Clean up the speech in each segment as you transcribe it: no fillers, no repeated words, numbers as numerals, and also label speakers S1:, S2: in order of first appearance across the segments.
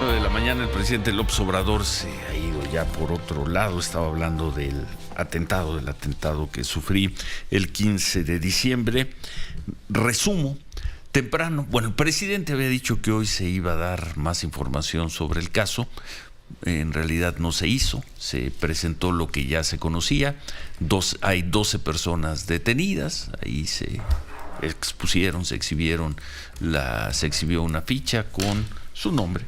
S1: 9 de la mañana el presidente López Obrador se ha ido ya por otro lado. Estaba hablando del atentado que sufrí el 15 de diciembre. Resumo, temprano, el presidente había dicho que hoy se iba a dar más información sobre el caso. En realidad no se hizo, se presentó lo que ya se conocía. Hay 12 personas detenidas, ahí se expusieron, se exhibió una ficha con su nombre,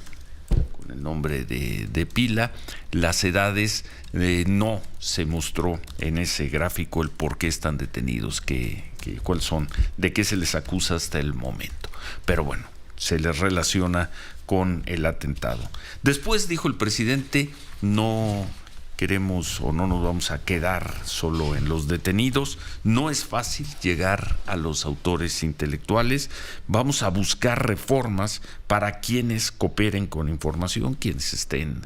S1: con el nombre de pila. Las edades, no se mostró en ese gráfico el por qué están detenidos, cuáles son, de qué se les acusa hasta el momento. Pero bueno, se les relaciona con el atentado. Después dijo el presidente, no queremos o no nos vamos a quedar solo en los detenidos. No es fácil llegar a los autores intelectuales. Vamos a buscar reformas para quienes cooperen con información, quienes estén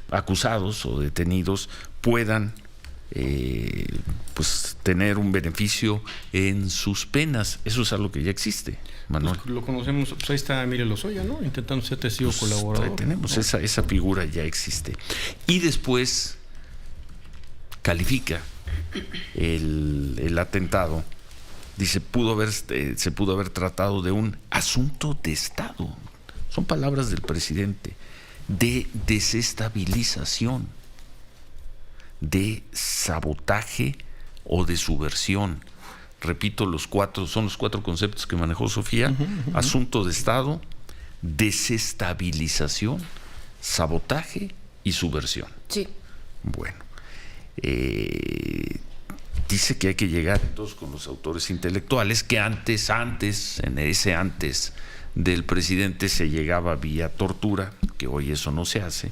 S1: acusados o detenidos puedan tener un beneficio en sus penas. Eso es algo que ya existe, Manuel.
S2: Pues lo conocemos, ahí está Emilio Lozoya, ¿no? Intentando ser testigo colaborador.
S1: Ahí tenemos, ¿no? Esa figura ya existe. Y después califica el atentado. Dice, se pudo haber tratado de un asunto de Estado. Son palabras del presidente. De desestabilización, de sabotaje o de subversión. Repito, son los cuatro conceptos que manejó Sofía. Asunto de Estado, desestabilización, sabotaje y subversión.
S3: Sí.
S1: Bueno, dice que hay que llegar entonces con los autores intelectuales, que antes del presidente se llegaba vía tortura, que hoy eso no se hace.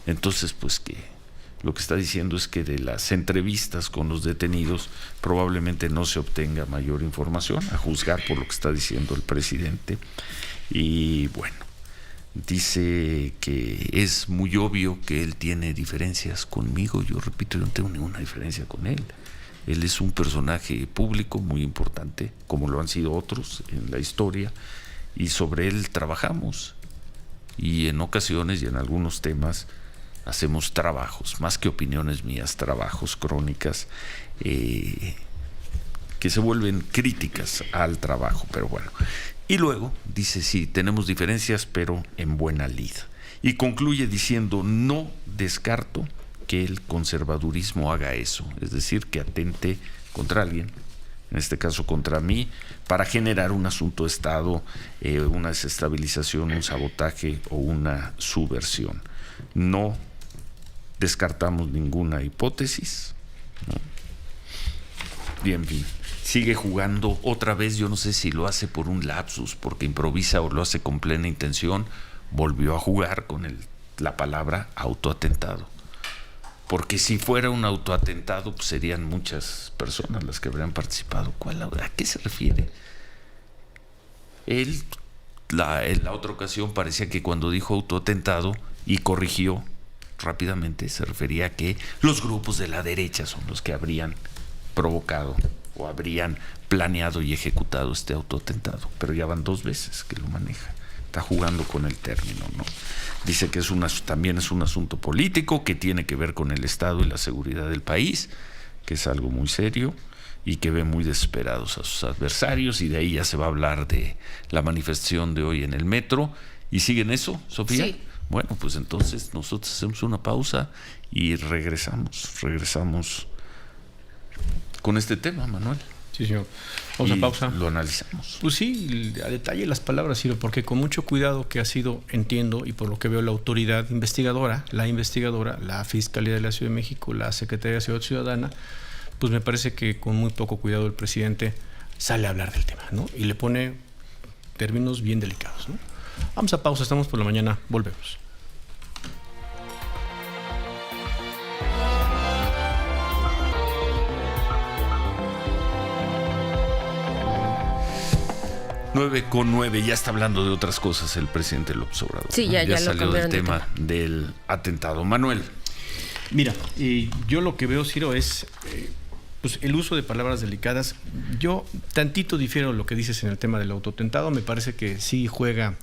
S1: Entonces, que lo que está diciendo es que de las entrevistas con los detenidos probablemente no se obtenga mayor información, a juzgar por lo que está diciendo el presidente. Y bueno, dice que es muy obvio que él tiene diferencias conmigo. Yo repito, yo no tengo ninguna diferencia con él. Él es un personaje público muy importante, como lo han sido otros en la historia, y sobre él trabajamos. Y en ocasiones y en algunos temas hacemos trabajos, más que opiniones mías, trabajos, crónicas, que se vuelven críticas al trabajo. Pero bueno, y luego dice, sí, tenemos diferencias, pero en buena lid. Y concluye diciendo, no descarto que el conservadurismo haga eso, es decir, que atente contra alguien, en este caso contra mí, para generar un asunto de Estado, una desestabilización, un sabotaje o una subversión. No descartamos ninguna hipótesis, ¿no? Y en fin, sigue jugando otra vez. Yo no sé si lo hace por un lapsus, porque improvisa, o lo hace con plena intención. Volvió a jugar con la palabra autoatentado. Porque si fuera un autoatentado, serían muchas personas las que habrían participado. ¿A qué se refiere? Él, en la otra ocasión, parecía que cuando dijo autoatentado y corrigió rápidamente, se refería a que los grupos de la derecha son los que habrían provocado o habrían planeado y ejecutado este autoatentado. Pero ya van 2 veces que lo maneja. Está jugando con el término, ¿no? Dice que también es un asunto político que tiene que ver con el Estado y la seguridad del país, que es algo muy serio y que ve muy desesperados a sus adversarios, y de ahí ya se va a hablar de la manifestación de hoy en el metro. ¿Y siguen eso, Sofía?
S3: Sí.
S1: Bueno, pues entonces nosotros hacemos una pausa y regresamos con este tema, Manuel.
S2: Sí, señor. Vamos a pausa.
S1: Lo analizamos.
S2: Pues sí, a detalle las palabras, Ciro, porque con mucho cuidado que ha sido, entiendo, y por lo que veo la autoridad investigadora, la Fiscalía de la Ciudad de México, la Secretaría de Seguridad Ciudadana, pues me parece que con muy poco cuidado el presidente sale a hablar del tema, ¿no? Y le pone términos bien delicados, ¿no? Vamos a pausa, estamos por la mañana, volvemos.
S1: Con 9, ya está hablando de otras cosas el presidente López Obrador.
S3: Sí, ya
S1: salió del tema del atentado. Manuel.
S2: Mira, yo lo que veo, Ciro, es el uso de palabras delicadas. Yo tantito difiero lo que dices en el tema del autoatentado. Me parece que sí juega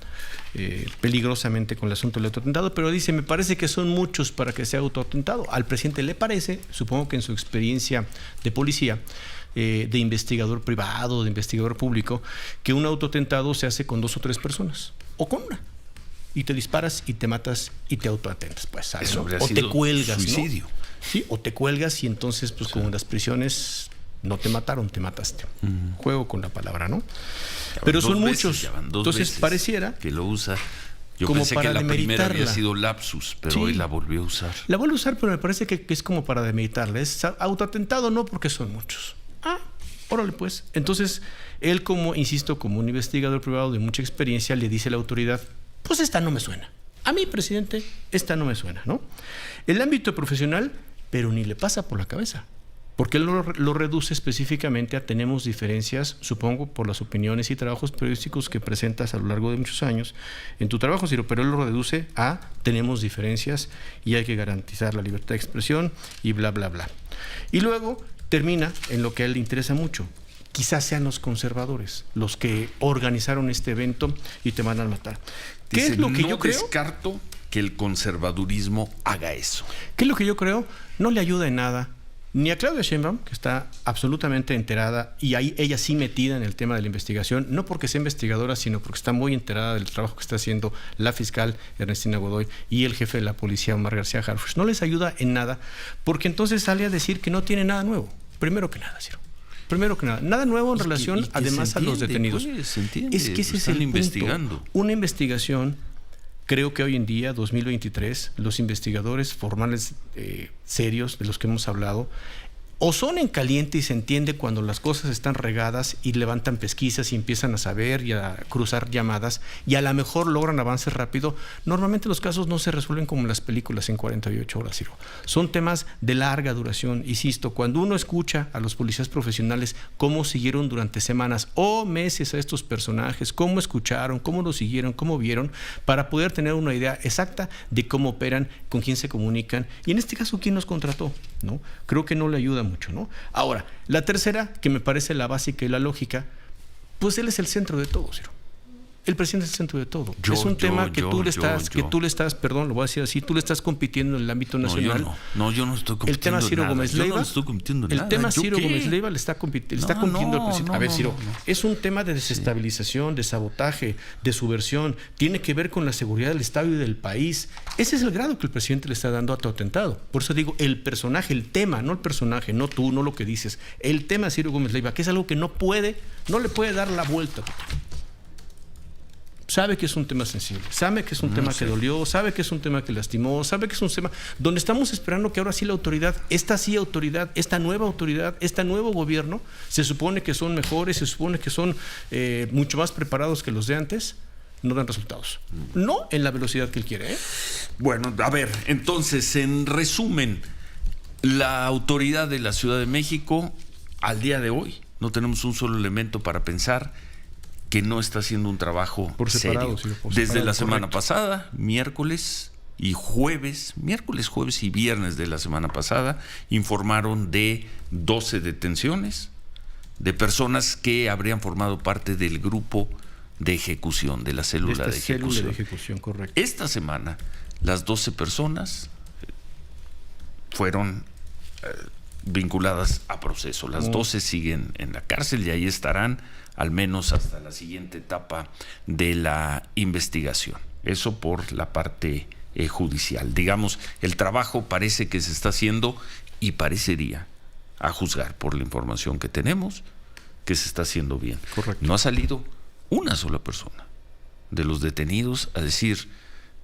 S2: peligrosamente con el asunto del autoatentado, pero dice, me parece que son muchos para que sea autoatentado. Al presidente le parece, supongo que en su experiencia de policía, de investigador privado, de investigador público, que un autoatentado se hace con 2 o 3 personas, o con una. Y te disparas y te matas y te autoatentas, pues, ¿sabes?
S1: Eso habría
S2: O
S1: sido
S2: te cuelgas,
S1: suicidio.
S2: ¿no? Sí, o te cuelgas y entonces, pues, como en las prisiones no te mataron, te mataste. Juego con la palabra, ¿no? Pero son muchos. Entonces pareciera
S1: que lo usa. Yo
S2: como
S1: pensé
S2: para
S1: que la primera había
S2: demeritarla.
S1: sido lapsus, pero
S2: Sí.
S1: hoy la volvió a usar.
S2: La vuelvo a usar, pero me parece que es como para demeritarla. Es autoatentado no porque son muchos. Órale pues. Entonces, él como, insisto, como un investigador privado de mucha experiencia, le dice a la autoridad, pues esta no me suena. A mí, presidente, esta no me suena, ¿no? El ámbito profesional, pero ni le pasa por la cabeza. Porque él lo reduce específicamente a tenemos diferencias, supongo, por las opiniones y trabajos periodísticos que presentas a lo largo de muchos años en tu trabajo, Ciro, pero él lo reduce a tenemos diferencias y hay que garantizar la libertad de expresión y bla, bla, bla. Y luego termina en lo que a él le interesa mucho. Quizás sean los conservadores los que organizaron este evento y te van a matar. ¿Qué
S1: Dice,
S2: es lo que
S1: no
S2: yo creo?
S1: descarto que el conservadurismo haga eso.
S2: ¿Qué es lo que yo creo? No le ayuda en nada ni a Claudia Sheinbaum, que está absolutamente enterada y ahí ella sí metida en el tema de la investigación, no porque sea investigadora, sino porque está muy enterada del trabajo que está haciendo la fiscal Ernestina Godoy y el jefe de la policía Omar García Harfuch. No les ayuda en nada, porque entonces sale a decir que no tiene nada nuevo. Primero que nada, Ciro. Primero que nada, nada nuevo en relación, además, a los detenidos.
S1: Pues, se entiende,
S2: es que ese es el
S1: investigando.
S2: punto. Una investigación, creo que hoy en día, 2023, los investigadores formales serios de los que hemos hablado, o son en caliente y se entiende cuando las cosas están regadas y levantan pesquisas y empiezan a saber y a cruzar llamadas y a lo mejor logran avances rápido. Normalmente los casos no se resuelven como en las películas en 48 horas, Ciro. Son temas de larga duración. Insisto, cuando uno escucha a los policías profesionales cómo siguieron durante semanas o meses a estos personajes, cómo escucharon, cómo los siguieron, cómo vieron, para poder tener una idea exacta de cómo operan, con quién se comunican y en este caso quién los contrató, ¿no? Creo que no le ayuda mucho, ¿no? Ahora, la tercera, que me parece la básica y la lógica, pues él es el centro de todo, Ciro. El presidente es el centro de todo. Es un tema que tú le estás, perdón, lo voy a decir así, tú le estás compitiendo en el ámbito nacional.
S1: Yo no estoy compitiendo.
S2: El tema Ciro
S1: nada.
S2: Gómez Leiva.
S1: Yo no estoy compitiendo
S2: el
S1: nada.
S2: tema
S1: ¿Yo
S2: Ciro
S1: qué?
S2: Gómez Leiva le está compitiendo al presidente. A ver, Ciro, es un tema de desestabilización, de sabotaje, de subversión. Tiene que ver con la seguridad del Estado y del país. Ese es el grado que el presidente le está dando a tu atentado. Por eso digo, el personaje, el tema, no el personaje, no tú, no lo que dices. El tema Ciro Gómez Leiva, que es algo que no le puede dar la vuelta. Sabe que es un tema sensible, sabe que es un tema que dolió, sabe que es un tema que lastimó, sabe que es un tema donde estamos esperando que ahora sí la autoridad, esta nueva autoridad, este nuevo gobierno, se supone que son mejores, se supone que son mucho más preparados que los de antes, no dan resultados. No en la velocidad que él quiere, ¿eh?
S1: Bueno, a ver, entonces, en resumen, la autoridad de la Ciudad de México, al día de hoy, no tenemos un solo elemento para pensar que no está haciendo un trabajo
S2: por separado,
S1: serio.
S2: Sí, por
S1: Desde
S2: separado,
S1: la semana
S2: correcto.
S1: pasada, miércoles, jueves y viernes de la semana pasada, informaron de 12 detenciones de personas que habrían formado parte del grupo de ejecución, de la célula de ejecución.
S2: Correcto.
S1: Esta semana, las 12 personas fueron vinculadas a proceso. Las 12 siguen en la cárcel y ahí estarán al menos hasta la siguiente etapa de la investigación. Eso por la parte judicial. Digamos, el trabajo parece que se está haciendo y parecería, a juzgar por la información que tenemos, que se está haciendo bien.
S2: Correcto.
S1: No ha salido una sola persona de los detenidos a decir: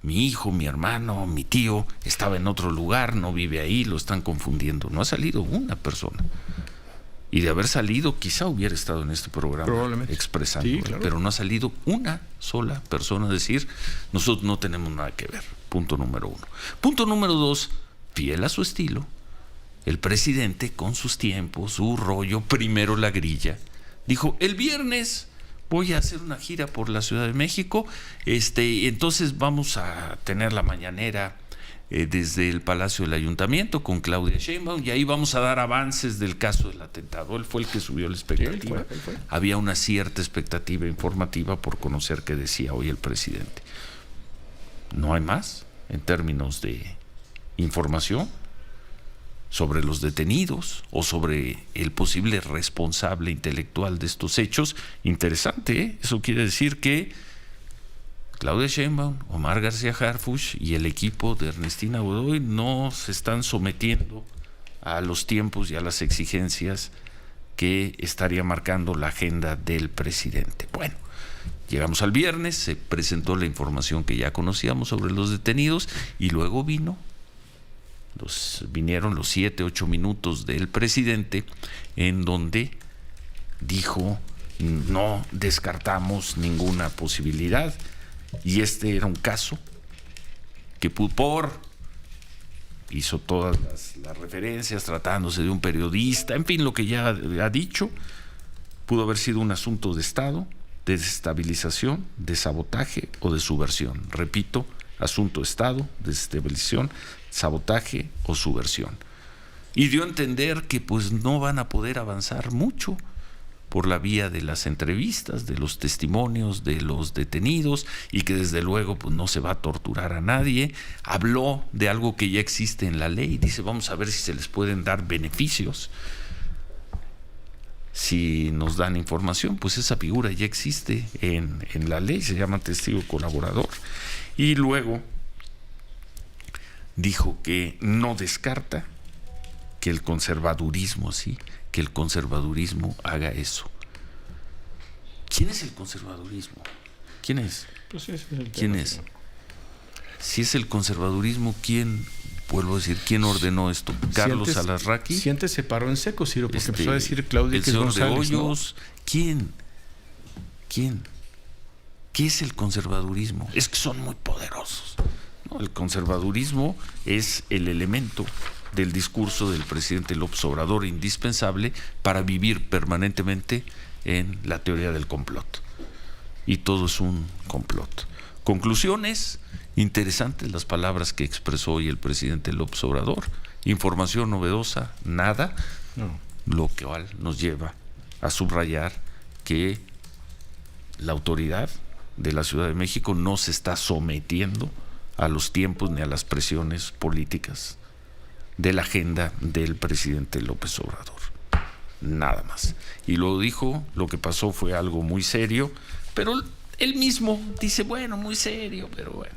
S1: mi hijo, mi hermano, mi tío estaba en otro lugar, no vive ahí, lo están confundiendo. No ha salido una persona. Y de haber salido, quizá hubiera estado en este programa expresando,
S2: sí, claro.
S1: Pero no ha salido una sola persona a decir: nosotros no tenemos nada que ver. Punto número 1. Punto número 2, fiel a su estilo, el presidente, con sus tiempos, su rollo, primero la grilla, dijo: el viernes voy a hacer una gira por la Ciudad de México, entonces vamos a tener la mañanera desde el Palacio del Ayuntamiento con Claudia Sheinbaum, y ahí vamos a dar avances del caso del atentado. Él fue el que subió la expectativa.
S2: Él fue.
S1: Había una cierta expectativa informativa por conocer qué decía hoy el presidente. No hay más en términos de información sobre los detenidos o sobre el posible responsable intelectual de estos hechos. Interesante, ¿eh? Eso quiere decir que Claudia Sheinbaum, Omar García Harfuch y el equipo de Ernestina Godoy no se están sometiendo a los tiempos y a las exigencias que estaría marcando la agenda del presidente. Bueno, llegamos al viernes, se presentó la información que ya conocíamos sobre los detenidos y luego vinieron los 7-8 minutos del presidente en donde dijo: no descartamos ninguna posibilidad. Y este era un caso que hizo todas las referencias tratándose de un periodista, en fin, lo que ya ha dicho, pudo haber sido un asunto de Estado, de desestabilización, de sabotaje o de subversión. Repito, asunto de Estado, desestabilización, sabotaje o subversión. Y dio a entender que pues no van a poder avanzar mucho por la vía de las entrevistas, de los testimonios de los detenidos, y que desde luego pues no se va a torturar a nadie. Habló de algo que ya existe en la ley, dice: vamos a ver si se les pueden dar beneficios si nos dan información. Pues esa figura ya existe en la ley, se llama testigo colaborador. Y luego dijo que no descarta que el conservadurismo haga eso. ¿Quién es el conservadurismo? ¿Quién es?
S2: Pues ese es el tema.
S1: ¿Quién es? Si es el conservadurismo, ¿quién? Vuelvo a decir, ¿quién ordenó esto? ¿Carlos Alarraqui?
S2: Si antes se paró en seco, Ciro, porque empezó a decir Claudia
S1: el
S2: que
S1: señor
S2: González,
S1: de Hoyos, ¿no? ¿Quién? ¿Qué es el conservadurismo? Es que son muy poderosos. No, el conservadurismo es el elemento del discurso del presidente López Obrador indispensable para vivir permanentemente en la teoría del complot. Y todo es un complot. Conclusiones: interesantes las palabras que expresó hoy el presidente López Obrador. Información novedosa, nada.
S2: No.
S1: Lo cual nos lleva a subrayar que la autoridad de la Ciudad de México no se está sometiendo a los tiempos ni a las presiones políticas de la agenda del presidente López Obrador. Nada más. Y luego dijo: lo que pasó fue algo muy serio, pero él mismo dice: bueno, muy serio, pero bueno.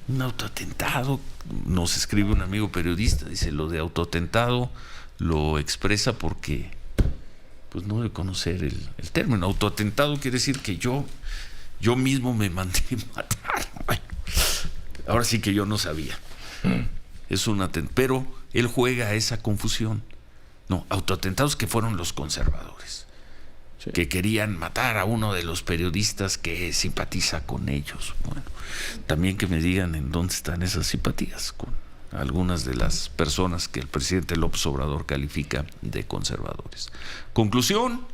S1: Un autoatentado, nos escribe un amigo periodista, dice: lo de autoatentado lo expresa porque pues no debe conocer el término. Autoatentado quiere decir que yo mismo me mandé matar. Bueno, ahora sí que yo no sabía. Es un atentado, pero él juega a esa confusión. No, autoatentados que fueron los conservadores, sí, que querían matar a uno de los periodistas que simpatiza con ellos. Bueno, también que me digan en dónde están esas simpatías con algunas de las personas que el presidente López Obrador califica de conservadores. Conclusión: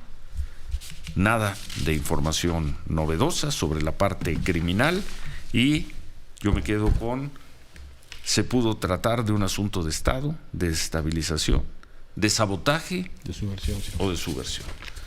S1: nada de información novedosa sobre la parte criminal, y yo me quedo con: se pudo tratar de un asunto de Estado, de desestabilización, de sabotaje
S2: de subversión, sí,
S1: o de subversión.